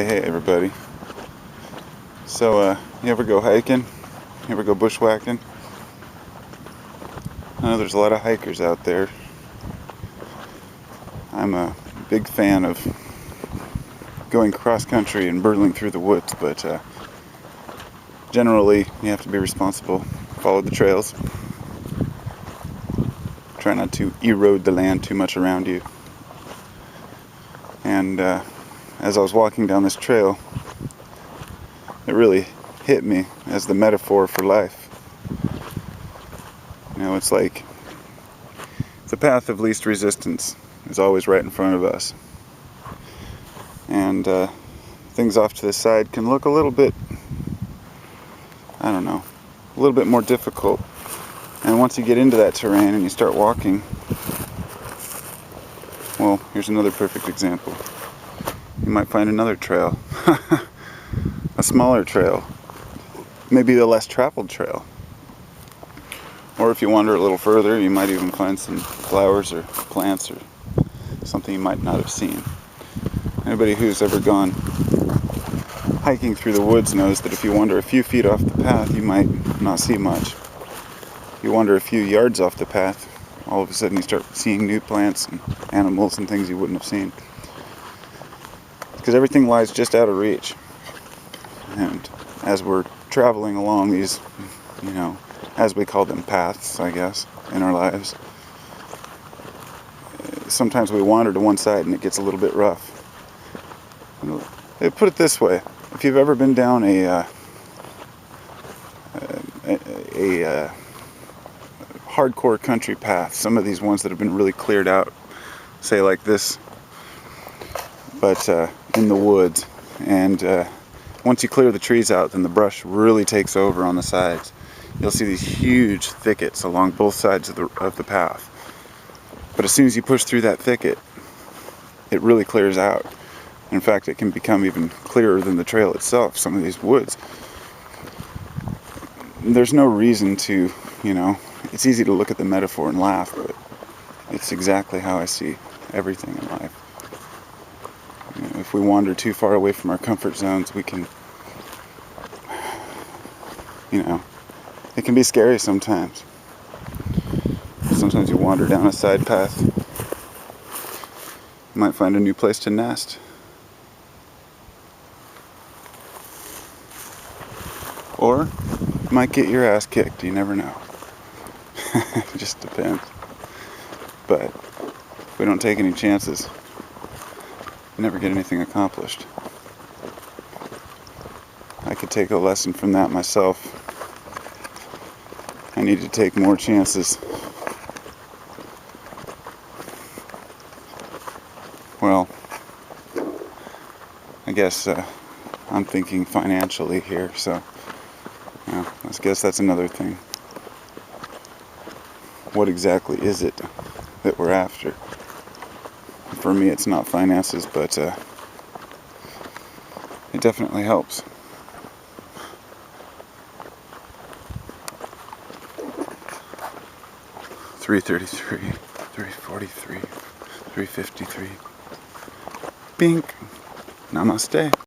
Hey everybody. So you ever go hiking? You ever go bushwhacking? I know there's a lot of hikers out there. I'm a big fan of going cross country and burtling through the woods, but generally you have to be responsible. Follow the trails. Try not to erode the land too much around you. And as I was walking down this trail, it really hit me as the metaphor for life. You know, it's like the path of least resistance is always right in front of us. And things off to the side can look a little bit, a little bit more difficult. And once you get into that terrain and you start walking, well, here's another perfect example. You might find another trail, a smaller trail, maybe the less traveled trail. Or if you wander a little further, you might even find some flowers or plants or something you might not have seen. Anybody who's ever gone hiking through the woods knows that if you wander a few feet off the path, you might not see much. If you wander a few yards off the path, all of a sudden you start seeing new plants and animals and things you wouldn't have seen. Because everything lies just out of reach. And as we're traveling along these, as we call them paths, I guess, in our lives, sometimes we wander to one side and it gets a little bit rough. Put it this way: if you've ever been down a hardcore country path, some of these ones that have been really cleared out, say like this, but in the woods, and once you clear the trees out, then the brush really takes over on the sides. You'll see these huge thickets along both sides of the path. But as soon as you push through that thicket, it really clears out. In fact, it can become even clearer than the trail itself, some of these woods. There's no reason to, it's easy to look at the metaphor and laugh, but it's exactly how I see everything in life. If we wander too far away from our comfort zones, we can, it can be scary sometimes. Sometimes you wander down a side path, you might find a new place to nest. Or you might get your ass kicked, you never know. It just depends. But if we don't take any chances, we never get anything accomplished. I could take a lesson from that myself. I need to take more chances. Well, I guess I'm thinking financially here, so I guess that's another thing. What exactly is it that we're after? For me, it's not finances, but it definitely helps. 333, 343, 353. Bink. Namaste.